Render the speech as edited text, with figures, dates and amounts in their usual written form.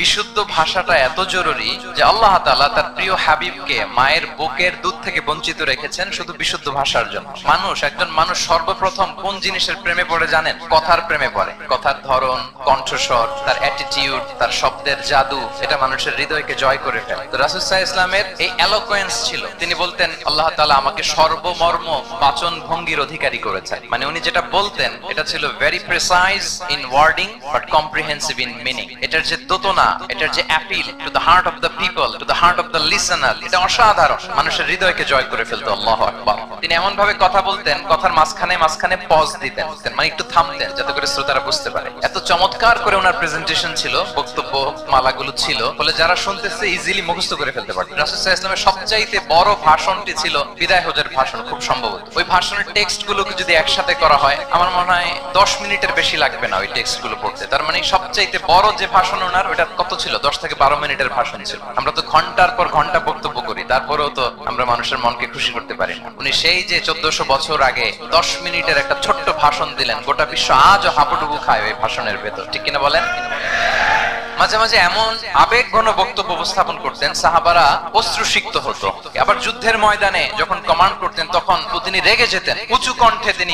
বিশুদ্ধ ভাষাটা এত জরুরি যে আল্লাহ তাআলা তার প্রিয় হাবিবকে মায়ের বুকের দুধ থেকে বঞ্চিত রেখেছেন শুধু বিশুদ্ধ ভাষার জন্য। একজন মানুষ সর্বপ্রথম কোন জিনিসের প্রেমে পড়ে জানেন? কথার প্রেমে পড়ে। কথার ধরন, কণ্ঠস্বর, তার অ্যাটিটিউড, তার শব্দের জাদু, এটা মানুষের হৃদয়কে জয় করে ফেলে। তো রাসূল সাল্লাল্লাহু আলাইহি ইসলামের এই এলোকোয়েন্স ছিল। তিনি বলতেন আল্লাহ তাআলা আমাকে সর্বমর্ম বাচন ভঙ্গির অধিকারী করেছেন। মানে উনি যেটা বলতেন এটা ছিল very precise in wording but comprehensive in meaning. এটার যে দোতনা, এটার যে appeal to the heart of the people, to the heart of the listener, এটা অসাধারণ। মানুষের হৃদয়কে জয় করে ফেলতো। আল্লাহু আকবার। তিনি এমন ভাবে কথা বলতেন, কথার মাঝখানে মাঝখানে পজ দিতেন, মানে একটু থামতেন যাতে করে শ্রোতারা বুঝতে পারে। এত চমৎকার করে ওনার প্রেজেন্টেশন ছিল, বক্তব্য মালাগুলো ছিল, বলে যারা শুনতেছে ইজিলি মুখস্থ করে ফেলতে পারত। রাসূল সাল্লাল্লাহু আলাইহি ওয়াসাল্লামের সবচাইতে বড় ভাষণটি ছিল বিদায় হজের ভাষণ, খুব সম্ভবত। ওই ভাষণের টেক্সট গুলোকে যদি একসাথে করা হয় আমার মনে হয় 10 মিনিটের বেশি লাগবে না ওই টেক্সট গুলো পড়তে। তার মানে সবচাইতে বড় যে ভাষণ ওনার, ওটা কত ছিল? 10 থেকে 12 মিনিটের ভাষণ ছিল। আমরা তো ঘন্টার পর ঘন্টা বক্তব্য করি, তারপরেও তো আমরা মানুষের মনকে খুশি করতে পারি না। উনি সেই যে 1400 বছর আগে 10 মিনিটের একটা ছোট্ট ভাষণ দিলেন, গোটা বিশ্ব আজও হাবুডুবু খায় ওই ভাষণের ভেতর, ঠিক কিনা বলেন? মাঝে মাঝে এমন আবেগঘন বক্তব্য উপস্থাপন করতেন সাহাবারা অশ্রুসিক্ত হতো। আবার যুদ্ধের ময়দানে যখন কমান্ড করতেন তখন তিনি রেগে যেতেন, উঁচু কণ্ঠে তিনি